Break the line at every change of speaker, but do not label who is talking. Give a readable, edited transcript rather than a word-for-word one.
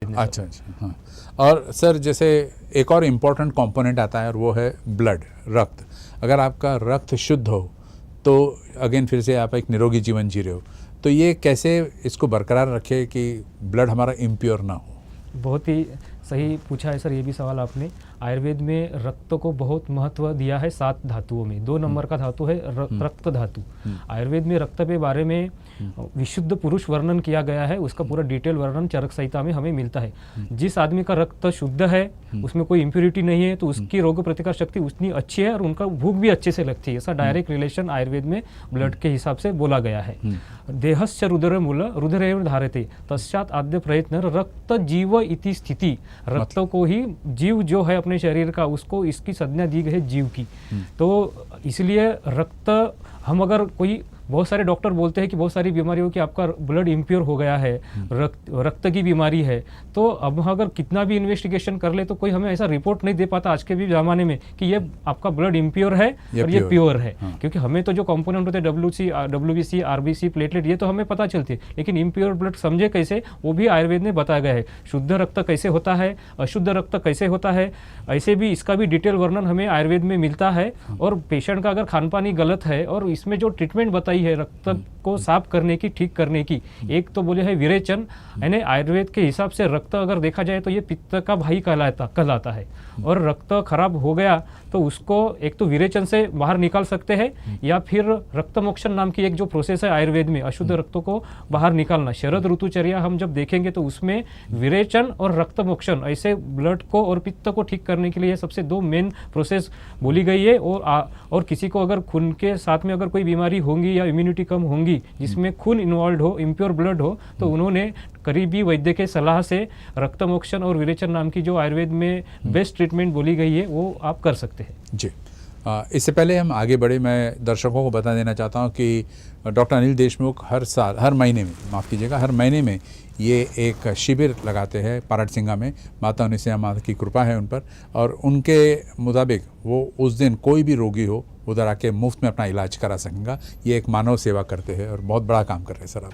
अच्छा अच्छा, हाँ। और सर जैसे एक और इम्पोर्टेंट कंपोनेंट आता है और वो है ब्लड, रक्त। अगर आपका रक्त शुद्ध हो तो अगेन फिर से आप एक निरोगी जीवन जी रहे हो, तो ये कैसे इसको बरकरार रखे कि ब्लड हमारा इम्प्योर ना हो?
बहुत ही सही पूछा है सर ये भी सवाल आपने। आयुर्वेद में रक्त को बहुत महत्व दिया है 7 धातुओं में। 2 नंबर का धातु है रक्त धातु। आयुर्वेद में रक्त के बारे में विशुद्ध पुरुष वर्णन किया गया है, उसका पूरा डिटेल वर्णन चरक संहिता में हमें मिलता है। जिस आदमी का रक्त शुद्ध है, उसमें कोई इम्प्योरिटी नहीं है, तो उसकी रोग प्रतिकार शक्ति उतनी अच्छी है और उनका भूख भी अच्छे से लगती है। ऐसा डायरेक्ट रिलेशन आयुर्वेद में ब्लड के हिसाब से बोला गया है। देहस्य रुद्र मूल रुद्रेव धारते तस्मात् आद्य प्रयत्न रक्त जीव इति स्थिति। रक्त को ही जीव जो है अपने शरीर का, उसको इसकी संज्ञा दी गई है जीव की। तो इसलिए रक्त, हम अगर कोई, बहुत सारे डॉक्टर बोलते हैं कि बहुत सारी बीमारियों की आपका ब्लड इम्प्योर हो गया है, रक्त की बीमारी है, तो अब अगर कितना भी इन्वेस्टिगेशन कर ले तो कोई हमें ऐसा रिपोर्ट नहीं दे पाता आज के भी ज़माने में कि ये आपका ब्लड इम्प्योर है और ये प्योर है। क्योंकि हमें तो जो कंपोनेंट होते हैं WBC, RBC, प्लेटलेट, ये तो हमें पता चलती है, लेकिन इम्प्योर ब्लड समझे कैसे, वो भी आयुर्वेद ने बताया गया है। शुद्ध रक्त कैसे होता है, अशुद्ध रक्त कैसे होता है, ऐसे भी इसका भी डिटेल वर्णन हमें आयुर्वेद में मिलता है। और पेशेंट का अगर खान पानी गलत है और इसमें जो ट्रीटमेंट बताई है रक्त को साफ करने की, ठीक करने की, एक तो बोले है विरेचन, यानी आयुर्वेद के हिसाब से रक्त अगर देखा जाए तो ये पित्त का भाई कहलाता है। और रक्त खराब हो गया तो उसको एक तो विरेचन से बाहर निकाल सकते हैं, या फिर रक्त मोक्षण नाम की एक जो प्रोसेस है आयुर्वेद में अशुद्ध रक्त को बाहर निकालना। शरद ऋतुचर्या हम जब देखेंगे तो उसमें विरेचन और रक्त मोक्षण, ऐसे ब्लड को और पित्त को ठीक करने के लिए सबसे 2 मेन प्रोसेस बोली गई है। और किसी को अगर खून के साथ में अगर कोई बीमारी होगी या इम्यूनिटी कम होंगी जिसमें खून इन्वॉल्व हो, इम्प्योर ब्लड हो, तो उन्होंने करीबी वैद्य के सलाह से रक्त मोक्षण और विरेचन नाम की जो आयुर्वेद में बेस्ट ट्रीटमेंट बोली गई है वो आप कर सकते हैं
जी। इससे पहले हम आगे बढ़े, मैं दर्शकों को बता देना चाहता हूं कि डॉक्टर अनिल देशमुख हर महीने में ये एक शिविर लगाते हैं पारटसिंगा में। माता उनिसिया माता की कृपा है उन पर, और उनके मुताबिक वो उस दिन कोई भी रोगी हो उधर आके मुफ्त में अपना इलाज करा सकेगा। ये एक मानव सेवा करते हैं और बहुत बड़ा काम कर रहे हैं सर आप।